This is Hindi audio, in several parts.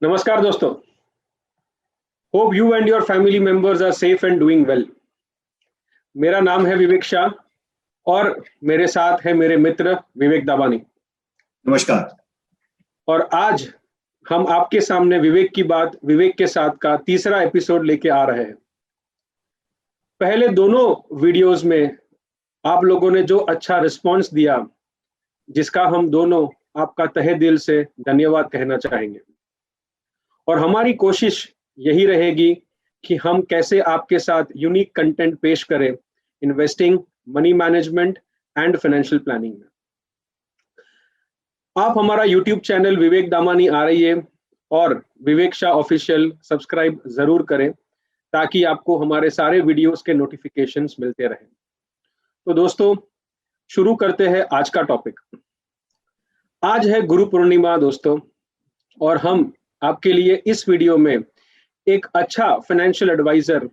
नमस्कार दोस्तों। Hope you and your family members are safe and doing well. मेरा नाम है विवेक शाह और मेरे साथ है मेरे मित्र विवेक दावानी। नमस्कार। और आज हम आपके सामने विवेक की बात विवेक के साथ का तीसरा एपिसोड लेके आ रहे हैं। पहले दोनों वीडियोस में आप लोगों ने जो अच्छा रिस्पॉन्स दिया, जिसका हम दोनों आपका तहे दिल से धन्यवाद कहना चाहेंगे। और हमारी कोशिश यही रहेगी कि हम कैसे आपके साथ यूनिक कंटेंट पेश करें investing, money management and financial planning में। आप हमारा यूट्यूब चैनल विवेक दामानी RIA और विवेक शाह ऑफिशियल सब्सक्राइब जरूर करें ताकि आपको हमारे सारे वीडियोस के नोटिफिकेशंस मिलते रहें। तो दोस्तों, शुरू करते हैं आज का टॉपिक। आज है गुरु पूर्णिमा दोस्तों, और हम आपके लिए इस वीडियो में एक अच्छा फाइनेंशियल एडवाइजर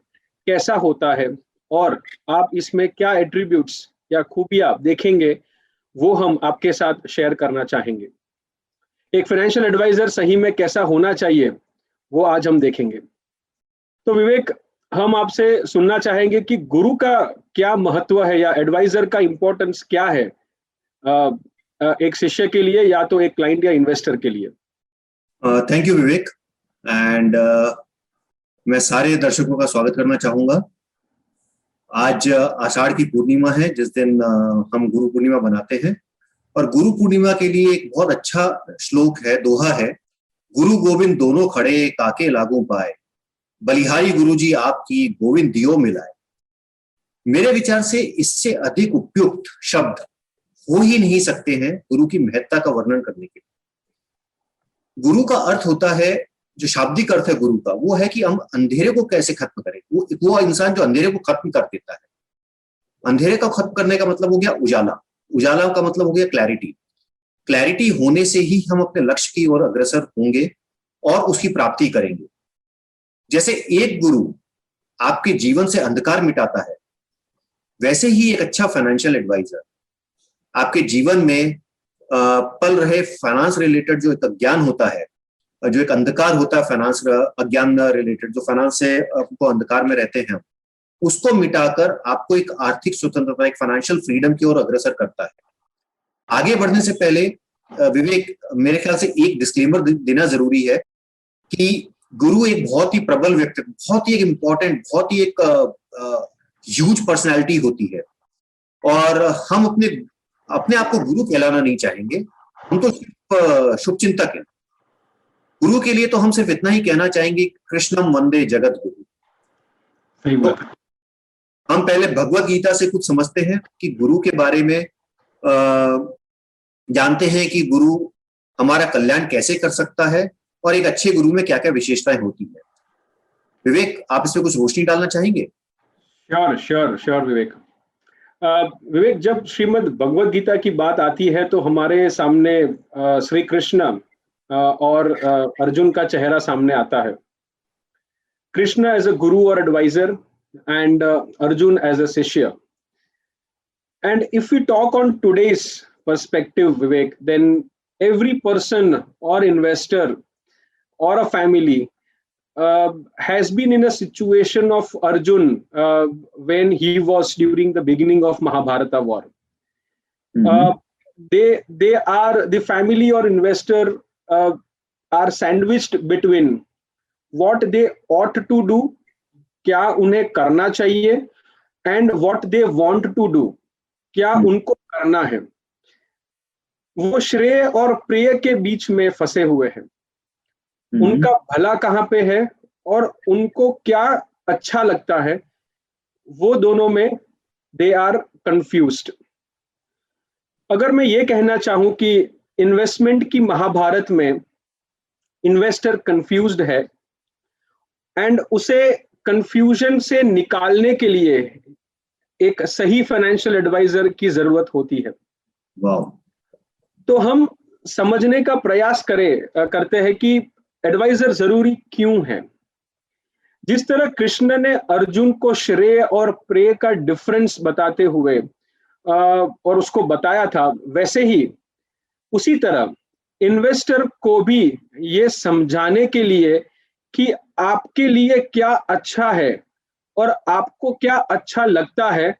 कैसा होता है और आप इसमें क्या एट्रीब्यूट्स या खूबियां देखेंगे, वो हम आपके साथ शेयर करना चाहेंगे। एक फाइनेंशियल एडवाइजर सही में कैसा होना चाहिए, वो आज हम देखेंगे। तो विवेक, हम आपसे सुनना चाहेंगे कि गुरु का क्या महत्व है या एडवाइजर का इंपॉर्टेंस क्या है एक शिष्य के लिए या तो एक क्लाइंट या इन्वेस्टर के लिए। Thank you Vivek. एंड मैं सारे दर्शकों का स्वागत करना चाहूंगा। आज आषाढ़ की पूर्णिमा है, जिस दिन हम गुरु पूर्णिमा बनाते हैं। और गुरु पूर्णिमा के लिए एक बहुत अच्छा श्लोक है, दोहा है। गुरु गोविंद दोनों खड़े, काके लागू पाए, बलिहारी गुरुजी आपकी गोविंद दियो मिलाए। मेरे विचार से इससे अधिक उपयुक्त शब्द हो ही नहीं सकते हैं गुरु की महत्ता का वर्णन करने के लिए। गुरु का अर्थ होता है, जो शाब्दिक अर्थ है गुरु का, वो है कि हम अंधेरे को कैसे खत्म करें। वो इंसान जो अंधेरे को खत्म कर देता है। अंधेरे का खत्म करने का मतलब हो गया उजाला, उजाला का मतलब हो गया क्लैरिटी। क्लैरिटी होने से ही हम अपने लक्ष्य की ओर अग्रसर होंगे और उसकी प्राप्ति करेंगे। जैसे एक गुरु आपके जीवन से अंधकार मिटाता है, वैसे ही एक अच्छा फाइनेंशियल एडवाइजर आपके जीवन में पल रहे फाइनेंस रिलेटेड जो एक अज्ञान होता है, जो एक अंधकार होता है फाइनेंस अज्ञान रिलेटेड, जो फाइनेंस से आपको अंधकार में रहते हैं, उसको मिटाकर आपको एक आर्थिक स्वतंत्रता, एक फाइनेंशियल फ्रीडम की ओर अग्रसर करता है। आगे बढ़ने से पहले विवेक, मेरे ख्याल से एक डिस्क्लेमर देना जरूरी है कि गुरु एक बहुत ही प्रबल व्यक्ति, बहुत ही एक इम्पोर्टेंट, बहुत ही एक ह्यूज पर्सनैलिटी होती है। और हम अपने आप को गुरु कहलाना नहीं चाहेंगे, हम तो सिर्फ शुभचिंतक हैं। गुरु के लिए तो हम सिर्फ इतना ही कहना चाहेंगे, कृष्णम वंदे जगत गुरु। सही बात। तो हम पहले भगवत गीता से कुछ समझते हैं कि गुरु के बारे में जानते हैं कि गुरु हमारा कल्याण कैसे कर सकता है और एक अच्छे गुरु में क्या क्या विशेषताएं होती है। विवेक, आप इसमें कुछ रोशनी डालना चाहेंगे? श्योर विवेक। विवेक, जब श्रीमद् भगवत गीता की बात आती है तो हमारे सामने श्री कृष्ण और अर्जुन का चेहरा सामने आता है। कृष्ण एज अ गुरु और adviser and Arjun as a Shishya. And if we talk on today's perspective, Vivek, then every person or investor or a family has been in a situation of Arjun when he was during the beginning of Mahabharata war. They are, the family or investor are sandwiched between what they ought to do, क्या उन्हें करना चाहिए, and what they want to do, क्या उनको करना है। वो श्रेय और प्रेय के बीच में फंसे हुए हैं। उनका भला कहाँ पे है और उनको क्या अच्छा लगता है, वो दोनों में दे आर कंफ्यूज्ड। अगर मैं ये कहना चाहूं कि इन्वेस्टमेंट की महाभारत में इन्वेस्टर कंफ्यूज्ड है एंड उसे कंफ्यूजन से निकालने के लिए एक सही फाइनेंशियल एडवाइजर की जरूरत होती है। तो हम समझने का प्रयास करते हैं कि एडवाइजर जरूरी क्यों है। जिस तरह कृष्ण ने अर्जुन को श्रेय और प्रेय का डिफरेंस बताते हुए और उसको बताया था, वैसे ही उसी तरह इन्वेस्टर को भी ये समझाने के लिए कि आपके लिए क्या अच्छा है और आपको क्या अच्छा लगता है,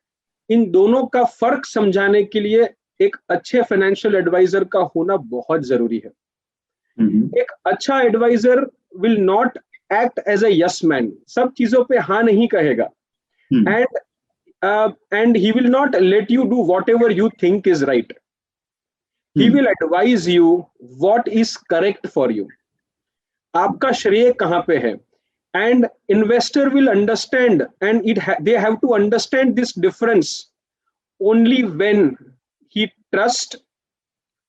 इन दोनों का फर्क समझाने के लिए एक अच्छे फाइनेंशियल एडवाइजर का होना बहुत जरूरी है। एक अच्छा advisor will not act as a yes man, सब चीजों पे हाँ नहीं कहेगा, and he will not let you do whatever you think is right. He will advise you what is correct for you. आपका श्रेय कहाँ पे है, and investor will understand, and they have to understand this difference only when he trust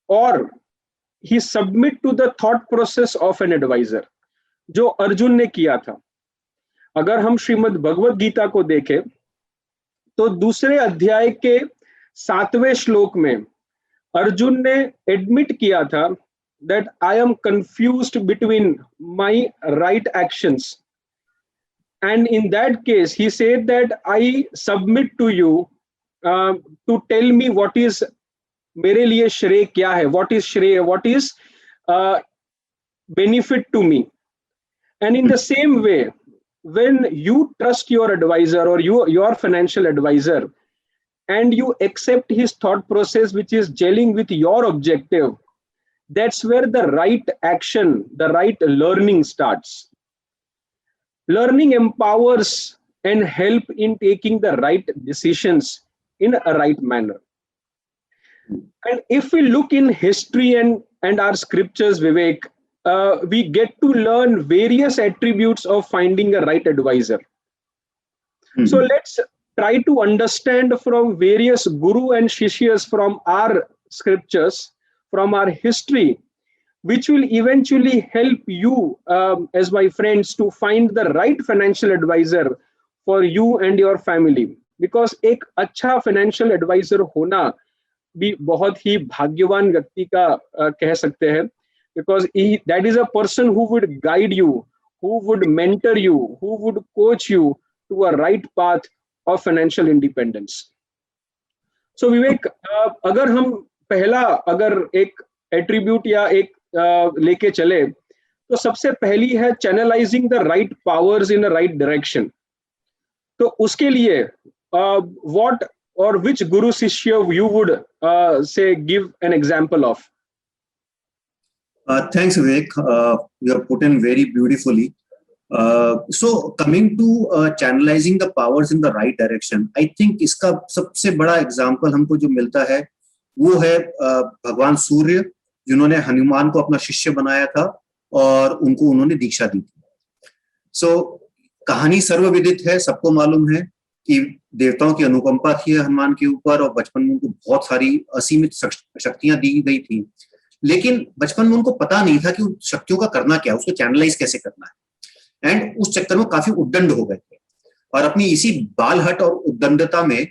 or he submit to the thought process of an advisor, जो अर्जुन ने किया था। अगर हम श्रीमद् भगवद गीता को देखें तो दूसरे अध्याय के 7वें श्लोक में अर्जुन ने एडमिट किया था that I am confused between my right actions, and in that case he said that I submit to you to tell me what is मेरे लिए श्रेय क्या है, what is श्रेय, what is benefit to me. And in the same way, when you trust your advisor or your financial advisor and you accept his thought process which is gelling with your objective, that's where the right action, the right learning starts. Learning empowers and help in taking the right decisions in a right manner. And if we look in history and our scriptures, Vivek, we get to learn various attributes of finding a right advisor. So let's try to understand from various guru and shishyas from our scriptures, from our history, which will eventually help you as my friends to find the right financial advisor for you and your family. Because एक अच्छा financial advisor होना भी बहुत ही भाग्यवान व्यक्ति का कह सकते हैं, because that is a person who would guide you, who would mentor you, who would coach you to a right path of financial independence. So Vivek, अगर हम पहला अगर एक attribute या एक लेके चले तो सबसे पहली है channelizing the right powers in the right direction. तो उसके लिए what or which guru shishya you would say give an example of? Thanks, Vivek. You have put in very beautifully. So coming to channelizing the powers in the right direction, I think इसका सबसे बड़ा example हमको जो मिलता है वो है भगवान सूर्य, जिन्होंने हनुमान को अपना शिष्य बनाया था और उनको उन्होंने दीक्षा दी थी. So कहानी सर्वविदित है, सबको मालूम है कि देवताओं की अनुकंपा थी हनुमान के ऊपर और बचपन में उनको बहुत सारी असीमित शक्तियां दी गई थी, लेकिन बचपन में उनको पता नहीं था कि उन शक्तियों का करना क्या है, उसको चैनलाइज कैसे करना है. एंड उस चक्कर में काफी उद्दंड हो गए थे और अपनी इसी बालहट और उद्दंडता में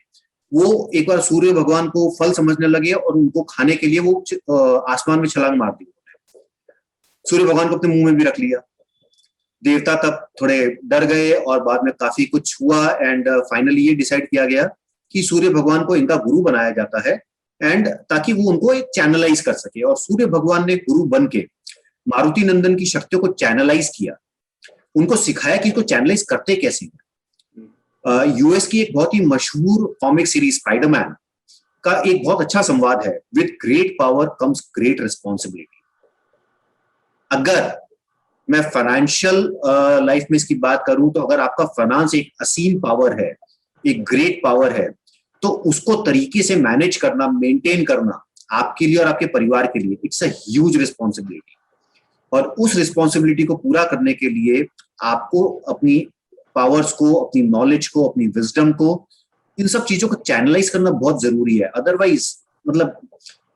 वो एक बार सूर्य भगवान को फल समझने लगे और उनको खाने के लिए वो आसमान में छलांग मार दी. सूर्य भगवान को अपने मुंह में भी रख लिया. देवता तब थोड़े डर गए और बाद में काफी कुछ हुआ एंड फाइनली ये डिसाइड किया गया कि सूर्य भगवान को इनका गुरु बनाया जाता है एंड ताकि वो उनको एक चैनलाइज कर सके. और सूर्य भगवान ने गुरु बन के मारुति नंदन की शक्तियों को चैनलाइज किया, उनको सिखाया कि इसको चैनलाइज करते कैसे. यूएस की एक बहुत ही मशहूर कॉमिक सीरीज स्पाइडरमैन का एक बहुत अच्छा संवाद है, with great power comes great responsibility. अगर मैं फाइनेंशियल लाइफ में इसकी बात करूं तो अगर आपका फाइनेंस एक असीम पावर है, एक ग्रेट पावर है, तो उसको तरीके से मैनेज करना, मेंटेन करना आपके लिए और आपके परिवार के लिए इट्स अ ह्यूज रिस्पॉन्सिबिलिटी. और उस रिस्पॉन्सिबिलिटी को पूरा करने के लिए आपको अपनी पावर्स को, अपनी नॉलेज को, अपनी विजडम को, इन सब चीजों को चैनलाइज करना बहुत जरूरी है. अदरवाइज मतलब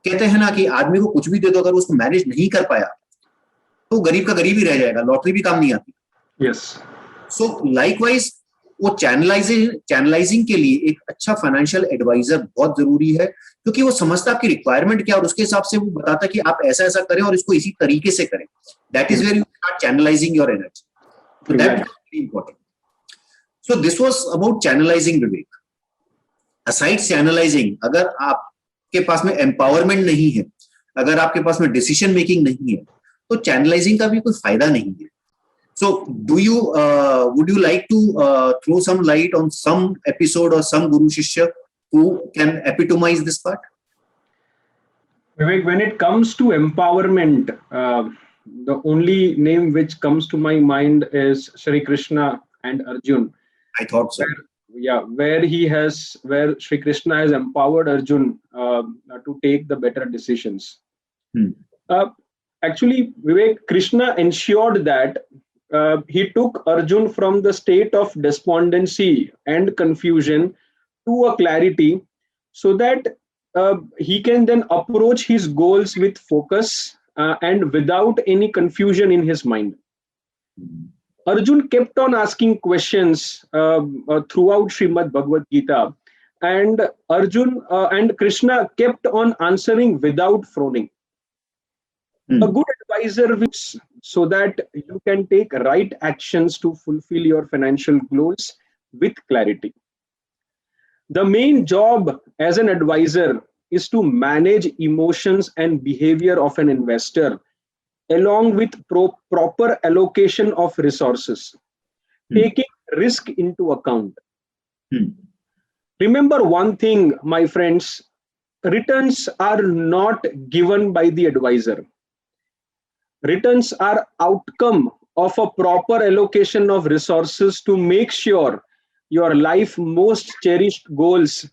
कहते हैं ना कि आदमी को कुछ भी दे दो, अगर उसको मैनेज नहीं कर पाया तो गरीब का गरीब ही रह जाएगा, लॉटरी भी काम नहीं आती. यस. सो लाइकवाइज वो चैनलाइजिंग के लिए एक अच्छा फाइनेंशियल एडवाइजर बहुत जरूरी है, क्योंकि वो समझता आपकी रिक्वायरमेंट क्या और उसके हिसाब से वो बताता कि आप ऐसा ऐसा करें और इसको इसी तरीके से करें. That is where you start channelizing your energy. So that is very important. So this was about channelizing, Vivek. Aside channelizing, अगर आपके पास में empowerment नहीं है, अगर आपके पास में डिसीजन मेकिंग नहीं है तो चैनलाइजिंग का भी कोई फायदा नहीं है. So, would you like to throw some light on some episode or some Guru Shishya who can epitomize this part? Vivek, when it comes to empowerment, the only name which comes to my mind is Shri Krishna and Arjun. I thought so. Where Shri Krishna has empowered Arjun to take the better decisions. Actually, Vivek, Krishna ensured that he took Arjun from the state of despondency and confusion to a clarity, so that he can then approach his goals with focus and without any confusion in his mind. Arjun kept on asking questions throughout Srimad Bhagavad Gita, and Arjun and Krishna kept on answering without frowning. A good advisor so that you can take right actions to fulfill your financial goals with clarity. The main job as an advisor is to manage emotions and behavior of an investor along with proper allocation of resources, taking risk into account. Remember one thing, my friends, returns are not given by the advisor. Returns are outcome of a proper allocation of resources to make sure your life most cherished goals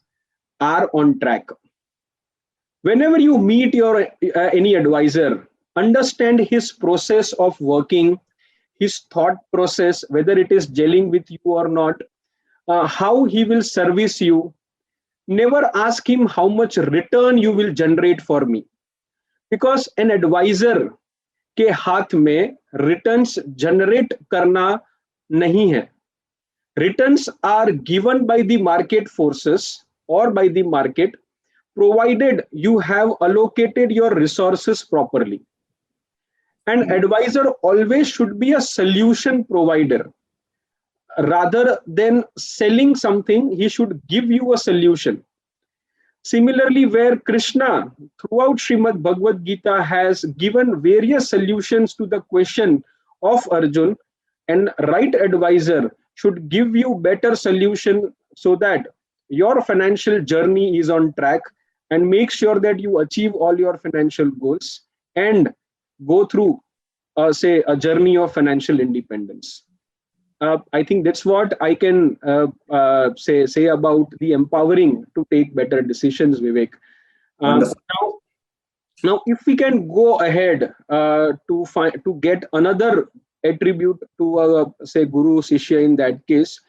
are on track. Whenever you meet your any advisor, understand his process of working, his thought process, whether it is gelling with you or not, how he will service you. Never ask him how much return you will generate for me, because an advisor के हाथ में रिटर्न्स जनरेट करना नहीं है. Returns are given by the market forces or by the market, provided you have allocated your resources properly. An advisor always should be a solution provider. Rather than selling something, he should give you a solution. Similarly, where Krishna throughout Srimad Bhagavad Gita has given various solutions to the question of Arjun, and right advisor should give you better solution so that your financial journey is on track and make sure that you achieve all your financial goals and go through say a journey of financial independence. I think that's what I can say about the empowering to take better decisions, Vivek. Now, if we can go ahead to get another attribute to say Guru Shishya in that case,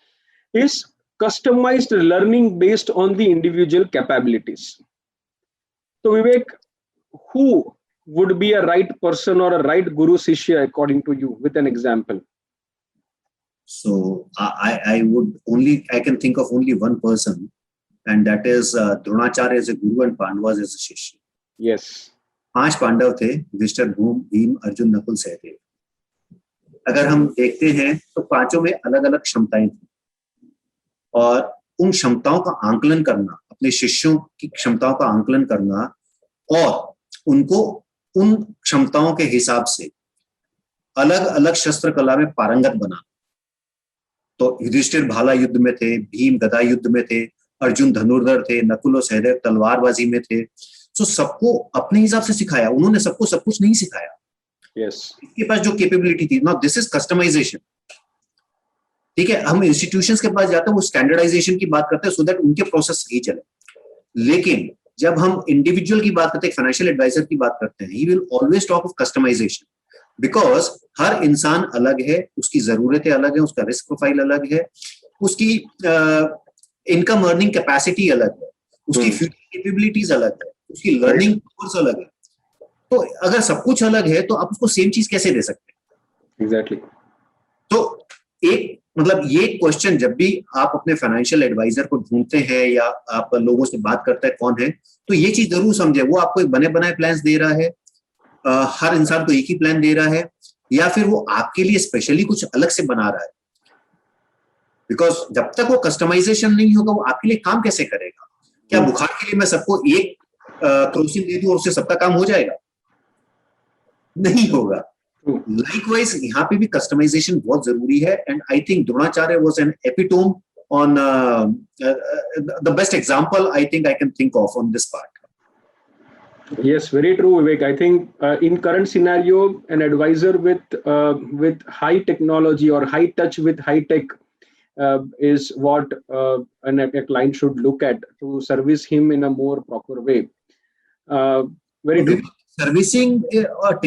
is customized learning based on the individual capabilities. So, Vivek, who would be a right person or a right Guru Shishya according to you, with an example? So I can think of only one person, and that is Dronacharya as a guru and Pandavas as a shishya. Yes. 5 Pandav थे, युधिष्ठिर, भीम, अर्जुन, नकुल, सहदेव. अगर हम देखते हैं तो पांचों में अलग अलग क्षमताएं थी, और उन क्षमताओं का आंकलन करना, अपने शिष्यों की क्षमताओं का आंकलन करना और उनको उन क्षमताओं के हिसाब से अलग अलग शस्त्र कला में पारंगत बनाना. तो युधिष्ठिर भाला युद्ध में थे, भीम गदा युद्ध में थे, अर्जुन धनुर्धर थे, नकुल और सहदेव तलवारबाजी में थे. तो सबको अपने हिसाब से सिखाया. उन्होंने सबको सब कुछ नहीं सिखाया. इसके पास जो कैपेबिलिटी थी. Now this is customization. ठीक है, हम इंस्टीट्यूशंस के पास जाते हैं, वो स्टैंडर्डाइजेशन की बात करते हैं सो दैट उनके प्रोसेस सही चले. लेकिन जब हम इंडिविजुअल की बात करते हैं, फाइनेंशियल एडवाइजर की बात करते हैं, he will always talk of customisation. Because हर इंसान अलग है, उसकी जरूरतें अलग है, उसका रिस्क प्रोफाइल अलग है, उसकी इनकम अर्निंग कैपेसिटी अलग है, उसकी फ्यूचर कैपेबिलिटीज अलग है, उसकी लर्निंग कोर्स अलग है. तो अगर सब कुछ अलग है तो आप उसको सेम चीज कैसे दे सकते हैं? एग्जैक्टली. तो एक मतलब ये क्वेश्चन जब भी आप अपने फाइनेंशियल एडवाइजर को ढूंढते हैं या आप लोगों से बात करते हैं कौन है, तो ये चीज जरूर समझे, वो आपको एक बने बनाए प्लान दे रहा है, हर इंसान को एक ही प्लान दे रहा है, या फिर वो आपके लिए स्पेशली कुछ अलग से बना रहा है. बिकॉज जब तक वो कस्टमाइजेशन नहीं होगा, वो आपके लिए काम कैसे करेगा? क्या बुखार के लिए मैं सबको एक क्रोसिन दे दूं और उससे सबका काम हो जाएगा? नहीं होगा। लाइकवाइज यहाँ पे भी कस्टमाइजेशन बहुत जरूरी है, and I think Dronacharya was an epitome on the best example I think I can think of on this part. Yes, very true, Vivek. I think in current scenario, an advisor with high technology or high touch with high tech is what a client should look at to service him in a more proper way. Very true. Servicing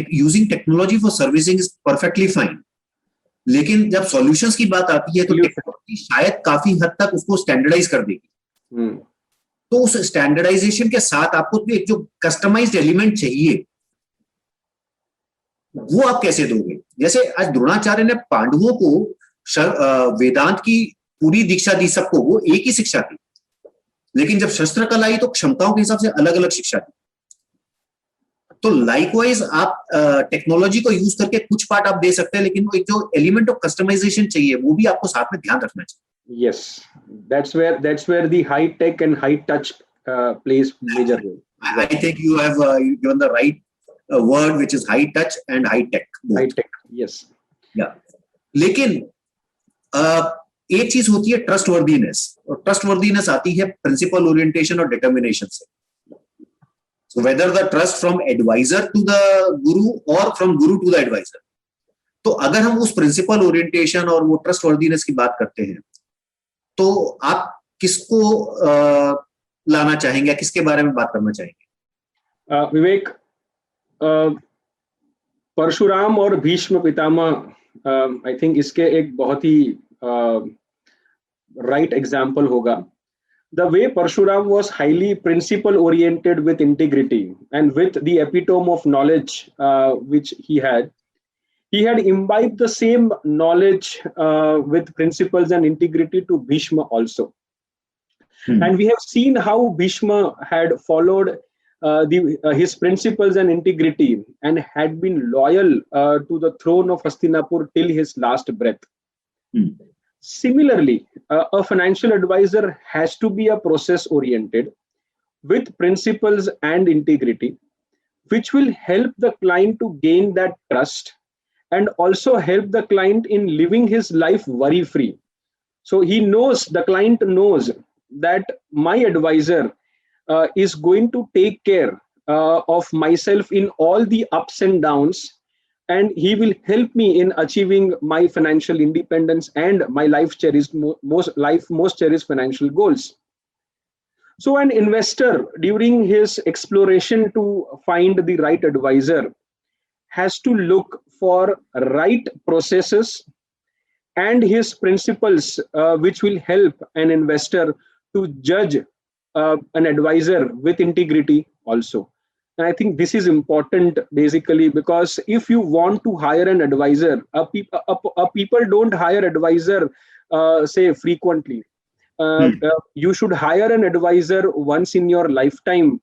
using technology for servicing is perfectly fine. लेकिन जब सॉल्यूशंस की बात आती है तो टेक्नोलॉजी शायद काफी हद तक उसको स्टैंडर्डाइज कर देगी। तो उस स्टैंडर्डाइजेशन के साथ आपको एक जो कस्टमाइज्ड एलिमेंट चाहिए वो आप कैसे दोगे? जैसे आज द्रोणाचार्य ने पांडवों को वेदांत की पूरी दीक्षा दी, सबको वो एक ही शिक्षा दी, लेकिन जब शस्त्र कला आई तो क्षमताओं के हिसाब से अलग अलग शिक्षा दी। तो लाइकवाइज आप टेक्नोलॉजी को यूज करके कुछ पार्ट आप दे सकते हैं, लेकिन वो एक जो एलिमेंट ऑफ कस्टमाइजेशन चाहिए वो भी आपको साथ में ध्यान रखना चाहिए। Yes, that's where the high tech and high touch plays major role. I think you have given the right word, which is high touch and high tech. High tech, yes. Yeah. लेकिन एक चीज होती है ट्रस्टवर्दीनेस, और ट्रस्टवर्दीनेस आती है प्रिंसिपल ओरिएंटेशन और डिटर्मिनेशन से। So whether the trust from advisor to the guru or from guru to the advisor. तो अगर हम उस प्रिंसिपल ओरिएंटेशन और वो ट्रस्टवर्दीनेस की बात करते हैं तो आप किसको लाना चाहेंगे, किसके बारे में बात करना चाहेंगे? विवेक, परशुराम और भीष्म पितामह आई थिंक इसके एक बहुत ही राइट एग्जाम्पल होगा। The way Parshuram was highly principle oriented with integrity and with the epitome of knowledge which he had imbibed the same knowledge with principles and integrity to Bhishma also. And we have seen how Bhishma had followed his principles and integrity and had been loyal to the throne of Hastinapur till his last breath. Similarly, a financial advisor has to be a process oriented with principles and integrity, which will help the client to gain that trust and also help the client in living his life worry free. So the client knows that my advisor is going to take care of myself in all the ups and downs, and he will help me in achieving my financial independence and my most cherished financial goals. So an investor, during his exploration to find the right advisor, has to look for right processes and his principles, which will help an investor to judge an advisor with integrity also. And I think this is important basically because if you want to hire an advisor, people don't hire advisor say frequently. You should hire an advisor once in your lifetime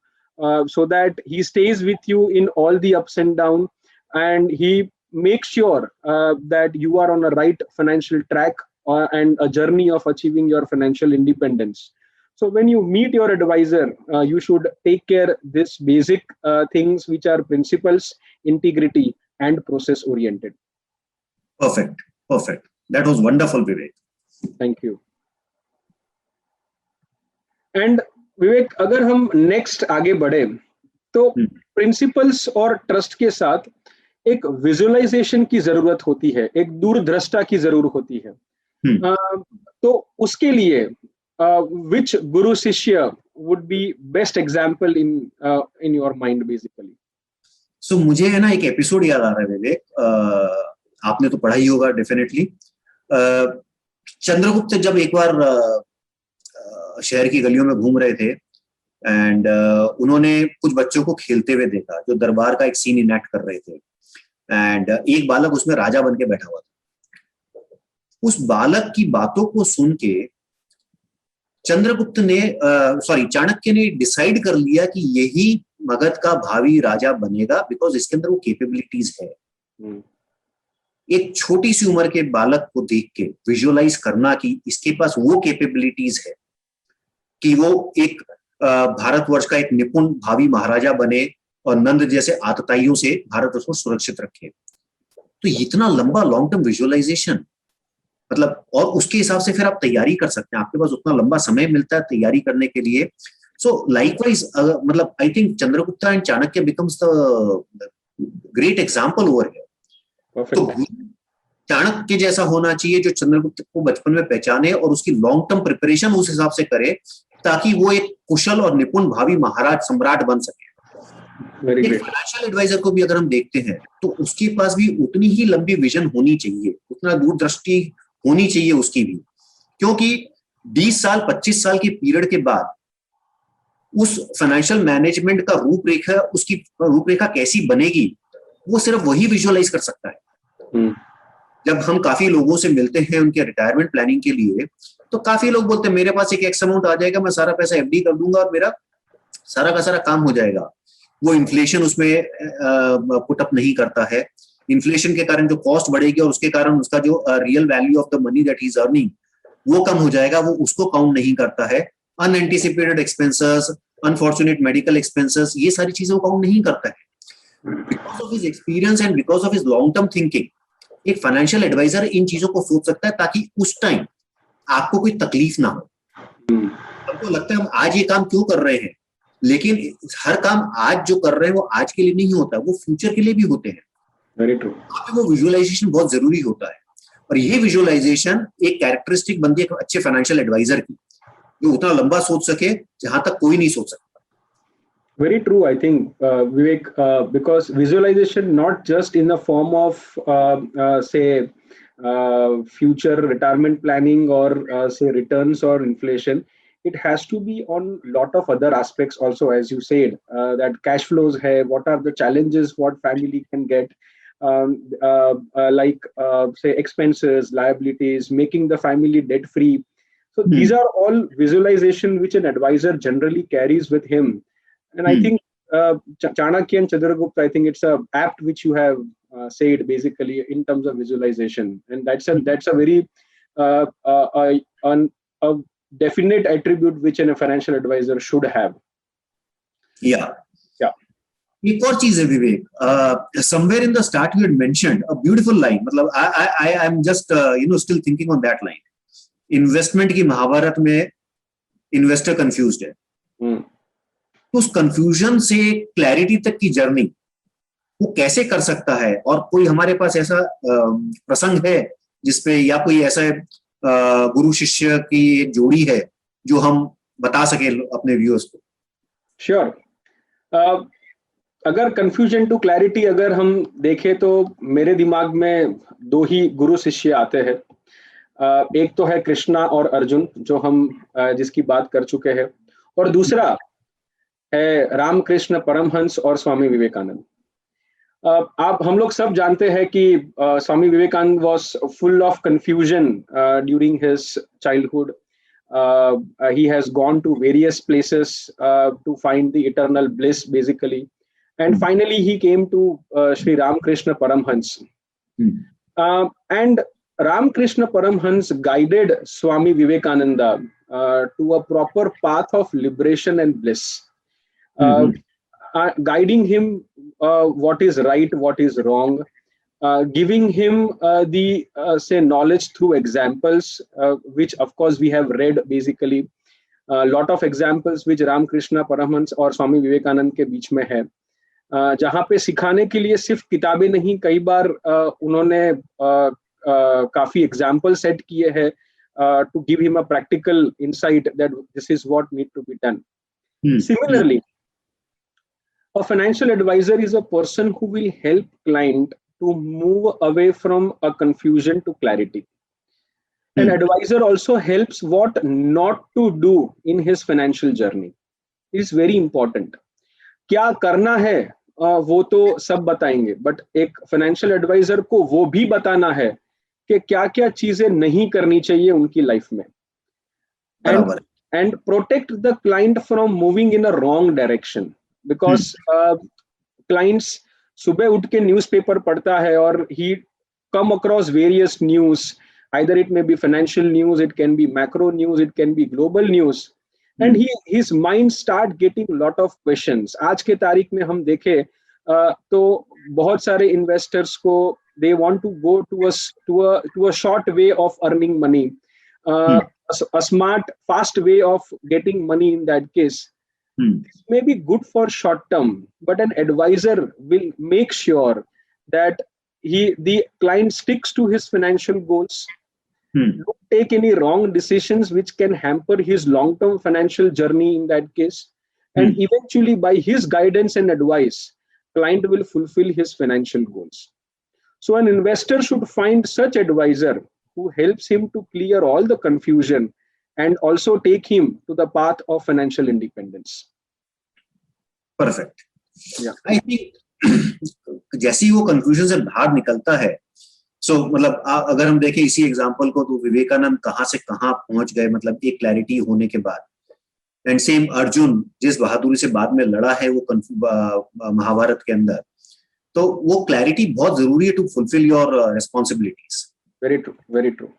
so that he stays with you in all the ups and downs, and he makes sure that you are on a right financial track and a journey of achieving your financial independence. So when you meet your advisor, you should take care this basic things which are principles, integrity, and process oriented. Perfect. That was wonderful, Vivek. Thank you. And Vivek, अगर हम next आगे बढ़े तो principles और trust के साथ एक visualization की जरूरत होती है, एक दूरदृष्टा की जरूरत होती है। तो उसके लिए which guru shishya would be best example in your mind basically? So मुझे है ना एक एपिसोड याद आ रहा है विवेक, आपने तो पढ़ा ही होगा डेफिनेटली। चंद्रगुप्त जब एक बार शहर की गलियों में घूम रहे थे एंड उन्होंने कुछ बच्चों को खेलते हुए देखा जो दरबार का एक सीन इनैक्ट कर रहे थे, एंड एक बालक उसमें राजा बन के बैठा हुआ था। उस बालक की बातों को सुन के चाणक्य ने डिसाइड कर लिया कि यही मगध का भावी राजा बनेगा बिकॉज इसके अंदर वो कैपेबिलिटीज है। एक छोटी सी उम्र के बालक को देख के विजुअलाइज करना कि इसके पास वो कैपेबिलिटीज है कि वो एक भारतवर्ष का एक निपुण भावी महाराजा बने और नंद जैसे आतताइयों से भारतवर्ष को सुरक्षित रखे। तो इतना लंबा लॉन्ग टर्म विजुअलाइजेशन, मतलब, और उसके हिसाब से फिर आप तैयारी कर सकते हैं, आपके पास उतना लंबा समय मिलता है तैयारी करने के लिए। सो लाइकवाइज मतलब I think Chandragupta and Chanakya becomes the great example over here. तो चाणक्य जैसा होना चाहिए जो चंद्रगुप्त को बचपन में पहचाने और उसकी लॉन्ग टर्म प्रिपरेशन उस हिसाब से करे ताकि वो एक कुशल और निपुण भावी महाराज सम्राट बन सके। एक फाइनेंशियल एडवाइजर को भी अगर हम देखते हैं तो उसके पास भी उतनी ही लंबी विजन होनी चाहिए, उतना दूरदृष्टि होनी चाहिए उसकी भी, क्योंकि 20 साल 25 साल के पीरियड के बाद उस फाइनेंशियल मैनेजमेंट का रूपरेखा, उसकी रूपरेखा कैसी बनेगी वो सिर्फ वही विजुअलाइज कर सकता है। जब हम काफी लोगों से मिलते हैं उनके रिटायरमेंट प्लानिंग के लिए, तो काफी लोग बोलते हैं मेरे पास एक एक्स अमाउंट आ जाएगा, मैं सारा पैसा एफडी कर दूंगा और मेरा सारा का सारा काम हो जाएगा। वो इन्फ्लेशन उसमें पुट अप नहीं करता है। इन्फ्लेशन के कारण जो कॉस्ट बढ़ेगी और उसके कारण उसका जो real value of the money that he is earning वो कम हो जाएगा, वो उसको काउंट नहीं करता है। Unanticipated expenses, unfortunate medical expenses, ये सारी चीजें वो काउंट नहीं करता है। Because of his experience and because of his long term thinking एक फाइनेंशियल एडवाइजर इन चीजों को सोच सकता है ताकि उस टाइम आपको कोई तकलीफ ना हो। हमको लगता है हम आज ये काम क्यों कर रहे हैं, लेकिन हर काम आज जो कर रहे हैं वो आज के लिए नहीं होता, वो फ्यूचर के लिए भी होते हैं। Very true. वो विजुअलाइजेशन बहुत जरूरी होता है और ये विजुअलाइजेशन एक कैरेक्टरिस्टिक बनती है अच्छे फाइनेंशियल एडवाइजर की, जो उतना लंबा सोच सके जहां तक कोई नहीं सोच सकता। Very true, I think, Vivek, because visualization not just in the form of, say, future retirement planning or say returns or inflation, it has to be on lot of other aspects also, as you said, that cash flows hai, what are the challenges what family can get, like say expenses, liabilities, making the family debt free. So these are all visualization which an advisor generally carries with him. And I think Chanakya and Chandragupta, I think it's a apt which you have said basically in terms of visualization, and that's a very a definite attribute which a financial advisor should have. Yeah. एक और चीज है विवेक, somewhere in the start you had mentioned a beautiful line, मतलब I am just still thinking on that line. Investment की महाभारत में इन्वेस्टर कंफ्यूज्ड है, तो उस कंफ्यूजन से क्लैरिटी तक की जर्नी वो कैसे कर सकता है, और कोई हमारे पास ऐसा प्रसंग है जिसपे या कोई ऐसा गुरु शिष्य की एक जोड़ी है जो हम बता सके अपने व्यूअर्स को? श्योर। अगर कंफ्यूजन टू क्लैरिटी अगर हम देखें तो मेरे दिमाग में दो ही गुरु शिष्य आते हैं। एक तो है कृष्णा और अर्जुन जो हम जिसकी बात कर चुके हैं, और दूसरा है रामकृष्ण परमहंस और स्वामी विवेकानंद। आप हम लोग सब जानते हैं कि Swami Vivekananda was full of confusion during his childhood. He has gone to various places to find the eternal bliss basically, and finally he came to Sri Ramakrishna Paramhans. And Ramakrishna Paramhans guided Swami Vivekananda to a proper path of liberation and bliss. Guiding him what is right, what is wrong, giving him the say knowledge through examples, which of course we have read basically a lot of examples which Ramakrishna Paramhans और स्वामी विवेकानंद के बीच में है, जहाँ पे सिखाने के लिए सिर्फ किताबें नहीं, कई बार उन्होंने काफी एग्जाम्पल सेट किए हैं to give him a practical insight that this is what need to be done. Similarly, a financial advisor is a person who will help client to move away from a confusion to clarity. An advisor also helps what not to do in his financial journey. It is very important. क्या करना है वो तो सब बताएंगे, बट एक फाइनेंशियल एडवाइजर को वो भी बताना है कि क्या क्या चीजें नहीं करनी चाहिए उनकी लाइफ में, and protect the client from moving in a wrong direction. Because clients सुबह उठ के न्यूज़पेपर पढ़ता है और he come across various news, either it may be financial news, it can be macro news, it can be global news, and his mind start getting lot of questions. आज के तारीख में हम देखें तो बहुत सारे इन्वेस्टर्स को they want to go to a short way of earning money, a smart fast way of getting money. In that case, this may be good for short term, but an advisor will make sure that the client sticks to his financial goals, don't take any wrong decisions which can hamper his long-term financial journey in that case, and eventually by his guidance and advice, client will fulfill his financial goals. So an investor should find such advisor who helps him to clear all the confusion and also take him to the path of financial independence. Perfect. Yeah. I think जैसे ही वो कंफ्यूजन से बाहर निकलता है, मतलब अगर हम देखें इसी एग्जांपल को, तो विवेकानंद कहाँ से कहाँ पहुंच गए, मतलब एक क्लैरिटी होने के बाद, एंड सेम अर्जुन जिस बहादुरी से बाद में लड़ा है वो महाभारत के अंदर, तो वो क्लैरिटी बहुत जरूरी है to fulfil your responsibilities. Very true, very true.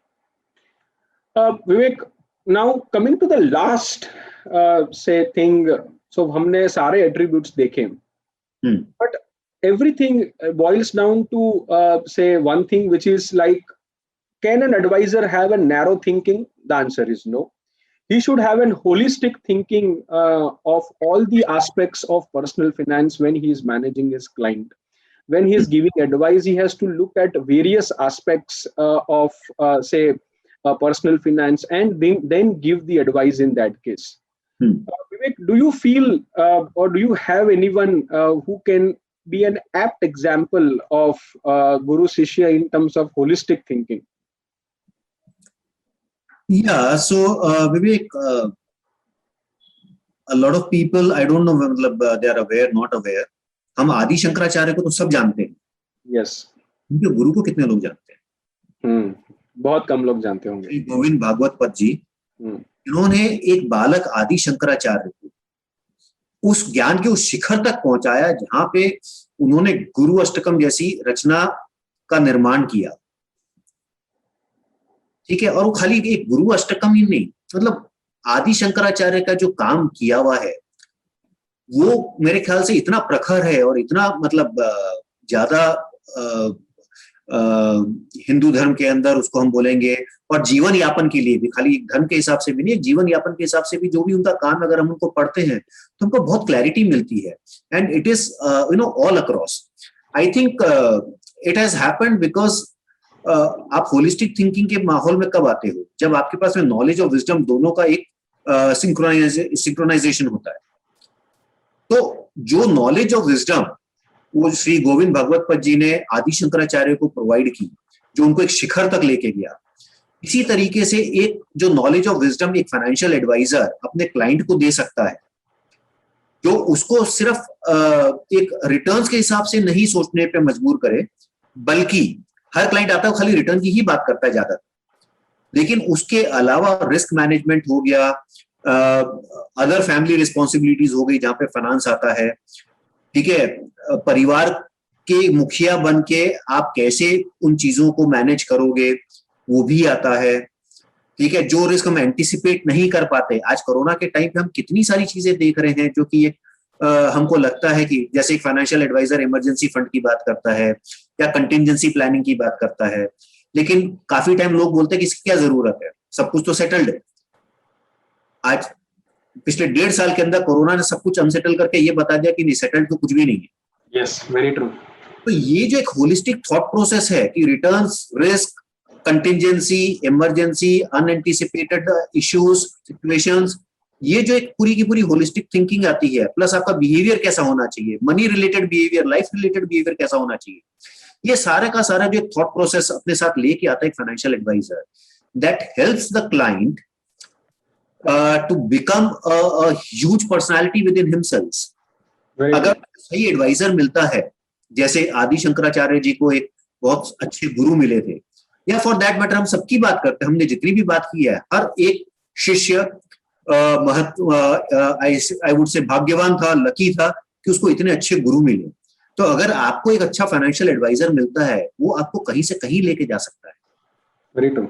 Vivek, now coming to the last say thing, so हमने सारे attributes देखे, but everything boils down to say one thing, which is like, can an advisor have a narrow thinking? The answer is no. He should have an holistic thinking of all the aspects of personal finance when he is managing his client. When he is giving advice, he has to look at various aspects of say personal finance, and then give the advice in that case. Vivek, do you feel or do you have anyone who can be an apt example of Guru Shishya in terms of holistic thinking? Yeah, so Vivek, a lot of people, I don't know, they are aware, not aware. हम आदि शंकराचार्य को तो सब जानते हैं. Yes. उनके गुरु को कितने लोग जानते हैं? बहुत कम लोग जानते होंगे. श्री गोविंद भागवत पद जी, इन्होंने एक बालक आदि शंकराचार्य को उस ज्ञान के उस शिखर तक पहुंचाया जहां पे उन्होंने गुरु अष्टकम जैसी रचना का निर्माण किया. ठीक है, और वो खाली एक गुरु अष्टकम ही नहीं, मतलब आदि शंकराचार्य का जो काम किया हुआ है वो मेरे ख्याल से इतना प्रखर है और इतना मतलब ज्यादा हिंदू धर्म के अंदर उसको हम बोलेंगे, और जीवन यापन के लिए भी, खाली धर्म के हिसाब से भी नहीं, जीवन यापन के हिसाब से भी जो भी उनका काम अगर हम उनको पढ़ते हैं तो हमको बहुत क्लैरिटी मिलती है. And it is all across. I think it has happened because आप होलिस्टिक थिंकिंग के माहौल में कब आते हो? जब आपके पास में नॉलेज और विजडम दोनों का एक सिंक्रोनाइजेशन होता है. तो जो नॉलेज और विजडम वो श्री गोविंद भागवत पद जी ने आदि शंकराचार्य को प्रोवाइड की, जो उनको एक शिखर तक लेके गया, इसी तरीके से एक जो नॉलेज और विजडम एक फाइनेंशियल एडवाइजर अपने क्लाइंट को दे सकता है, जो उसको सिर्फ एक रिटर्न्स के हिसाब से नहीं सोचने पे मजबूर करे, बल्कि हर क्लाइंट आता है खाली रिटर्न की ही बात करता है ज्यादा, लेकिन उसके अलावा रिस्क मैनेजमेंट हो गया, अदर फैमिली रिस्पॉन्सिबिलिटीज हो गई जहां पे फाइनेंस आता है. ठीक है, परिवार के मुखिया बन के आप कैसे उन चीजों को मैनेज करोगे वो भी आता है. ठीक है, जो रिस्क हम एंटिसिपेट नहीं कर पाते, आज कोरोना के टाइम पे हम कितनी सारी चीजें देख रहे हैं जो कि हमको लगता है कि जैसे एक फाइनेंशियल एडवाइजर इमरजेंसी फंड की बात करता है या कंटिजेंसी प्लानिंग की बात करता है, लेकिन काफी टाइम लोग बोलते हैं कि इसकी क्या जरूरत है, सब कुछ तो सेटल्ड है. आज पिछले 1.5 साल के अंदर कोरोना ने सब कुछ अनसेटल करके ये बता दिया कि नहीं, सेटल्ड तो कुछ भी नहीं है. Yes, very true. तो ये जो एक होलिस्टिक थॉट प्रोसेस है कि returns, risk, contingency, emergency, unanticipated issues, situations, ये जो एक पूरी की पूरी होलिस्टिक थिंकिंग आती है, प्लस आपका बिहेवियर कैसा होना चाहिए, money related behaviour, life related behaviour कैसा होना चाहिए, ये सारा का सारा जो एक थॉट प्रोसेस अपने साथ लेके आता है एक financial advisor, that helps the client to become a huge personality within himself. अगर सही एडवाइजर मिलता है, जैसे आदि शंकराचार्य जी को एक बहुत अच्छे गुरु मिले थे, या फॉर दैट मैटर हम सबकी बात करते हैं, हमने जितनी भी बात की है, हर एक शिष्य आई वुड से भाग्यवान था, लकी था कि उसको इतने अच्छे गुरु मिले. तो अगर आपको एक अच्छा फाइनेंशियल एडवाइजर मिलता है, वो आपको कहीं से कहीं लेके जा सकता है. Very true.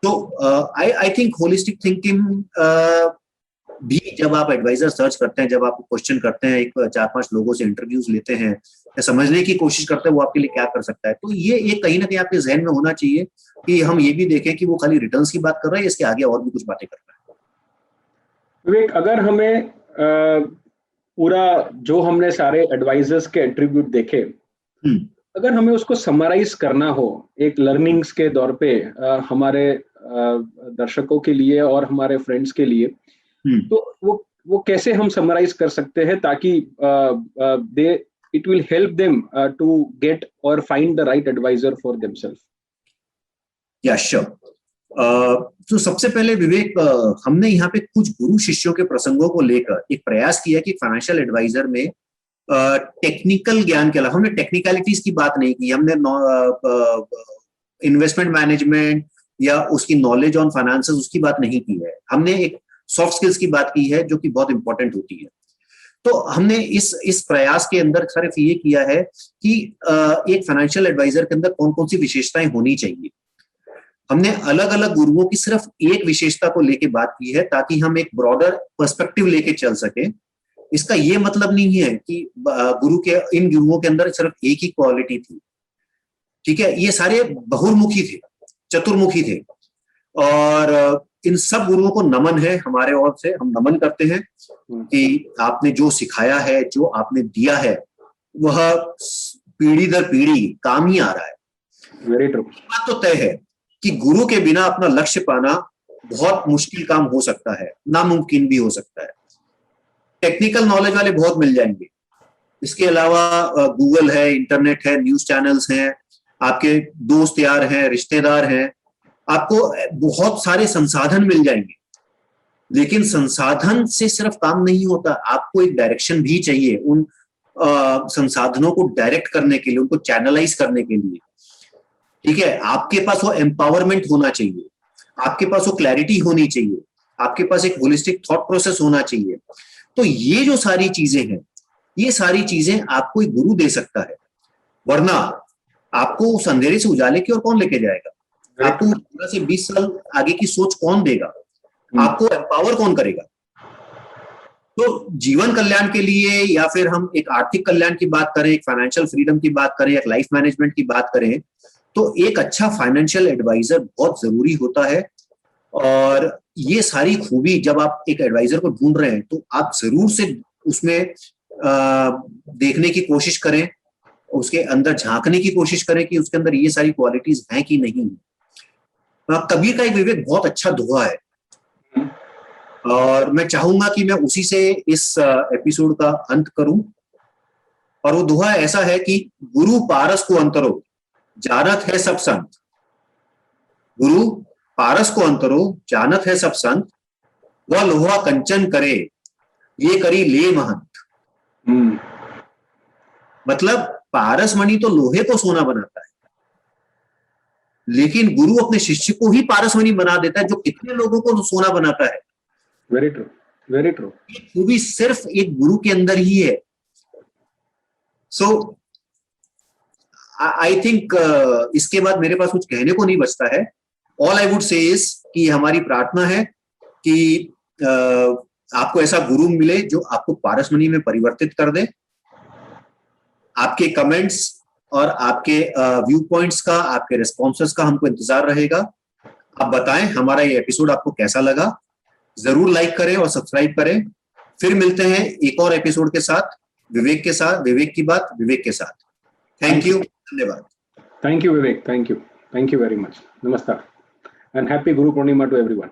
So I think holistic thinking भी जब आप एडवाइजर सर्च करते हैं, जब आप क्वेश्चन करते हैं, एक 4-5 लोगों से इंटरव्यूज लेते हैं या समझने की कोशिश करते हैं वो आपके लिए क्या कर सकता है, तो ये एक कहीं ना कहीं आपके जहन में होना चाहिए कि हम ये भी देखें कि वो खाली रिटर्न्स की बात कर रहा है, इसके आगे और भी कुछ बातें कर रहा है। विवेक, अगर हमें पूरा जो हमने सारे एडवाइजर्स के एट्रीब्यूट देखे, अगर हमें उसको समराइज करना हो एक लर्निंग्स के दौर पे हमारे दर्शकों के लिए और हमारे फ्रेंड्स के लिए, तो वो कैसे हम समराइज कर सकते हैं ताकि they it will help them to get और find the right adviser for themselves? Yeah sure. तो सबसे पहले विवेक, हमने यहाँ पे कुछ गुरु शिष्यों के प्रसंगों को लेकर एक प्रयास किया कि फाइनेंशियल एडवाइजर में टेक्निकल ज्ञान के अलावा हमने टेक्निकलिटीज की बात नहीं की, हमने इन्वेस्टमेंट मैनेजमेंट या उसकी नॉलेज ऑन फाइनेंसेस उसकी बात नहीं की है, हमने एक सॉफ्ट स्किल्स की बात की है जो कि बहुत इंपॉर्टेंट होती है। तो हमने इस प्रयास के अंदर सिर्फ ये किया है कि एक फाइनेंशियल एडवाइजर के अंदर कौन कौन सी विशेषताएं होनी चाहिए। हमने अलग अलग गुरुओं की सिर्फ एक विशेषता को लेके बात की है ताकि हम एक ब्रॉडर पर्सपेक्टिव लेके चल सके। इसका ये मतलब नहीं है कि इन गुरुओं के अंदर सिर्फ एक ही क्वालिटी थी, ठीक है, ये सारे बहुमुखी थे, चतुर्मुखी थे, और इन सब गुरुओं को नमन है हमारे ओर से। हम नमन करते हैं कि आपने जो सिखाया है, जो आपने दिया है, वह पीढ़ी दर पीढ़ी काम ही आ रहा है। Very true. बात तो तय है कि गुरु के बिना अपना लक्ष्य पाना बहुत मुश्किल काम हो सकता है, नामुमकिन भी हो सकता है। टेक्निकल नॉलेज वाले बहुत मिल जाएंगे, इसके अलावा गूगल है, इंटरनेट है, न्यूज चैनल्स हैं, आपके दोस्त यार हैं, रिश्तेदार हैं, आपको बहुत सारे संसाधन मिल जाएंगे। लेकिन संसाधन से सिर्फ काम नहीं होता, आपको एक डायरेक्शन भी चाहिए उन संसाधनों को डायरेक्ट करने के लिए, उनको चैनलाइज करने के लिए, ठीक है। आपके पास वो एम्पावरमेंट होना चाहिए, आपके पास वो क्लैरिटी होनी चाहिए, आपके पास एक होलिस्टिक थॉट प्रोसेस होना चाहिए। तो ये जो सारी चीजें हैं, ये सारी चीजें आपको एक गुरु दे सकता है, वरना आपको उस अंधेरे से उजाले की ओर कौन लेके जाएगा? आपको 15 से 20 साल आगे की सोच कौन देगा? आपको एम्पावर कौन करेगा? तो जीवन कल्याण के लिए, या फिर हम एक आर्थिक कल्याण की बात करें, एक फाइनेंशियल फ्रीडम की बात करें, एक लाइफ मैनेजमेंट की बात करें, तो एक अच्छा फाइनेंशियल एडवाइजर बहुत जरूरी होता है। और ये सारी खूबी जब आप एक एडवाइजर को ढूंढ रहे हैं तो आप जरूर से उसमें देखने की कोशिश करें, उसके अंदर झांकने की कोशिश करें कि उसके अंदर ये सारी क्वालिटीज हैं कि नहीं। कबीर का एक विवेक बहुत अच्छा दोहा है, और मैं चाहूंगा कि मैं उसी से इस एपिसोड का अंत करूं। और वो दोहा ऐसा है कि गुरु पारस को अंतरो जानत है सब संत, गुरु पारस को अंतरो जानत है सब संत, वह लोहा कंचन करे ये करी ले महंत। मतलब पारस मणि तो लोहे को सोना बनाता है, लेकिन गुरु अपने शिष्य को ही पारस मणि बना देता है, जो कितने लोगों को सोना बनाता है। Very true, very true. ये खूबी सिर्फ एक गुरु के अंदर ही है। सो आई थिंक इसके बाद मेरे पास कुछ कहने को नहीं बचता है। All I would say is कि हमारी प्रार्थना है कि आपको ऐसा गुरु मिले जो आपको पारसमणि में परिवर्तित कर दे। आपके कमेंट्स और आपके व्यू पॉइंट्स का, आपके रिस्पॉन्सेस का हमको इंतजार रहेगा। आप बताएं हमारा ये एपिसोड आपको कैसा लगा, जरूर लाइक करें और सब्सक्राइब करें। फिर मिलते हैं एक और एपिसोड के साथ, विवेक के साथ, विवेक की बात विवेक के साथ। थैंक यू, धन्यवाद। Thank you Vivek, thank you very much. नमस्कार and happy Guru Purnima to everyone.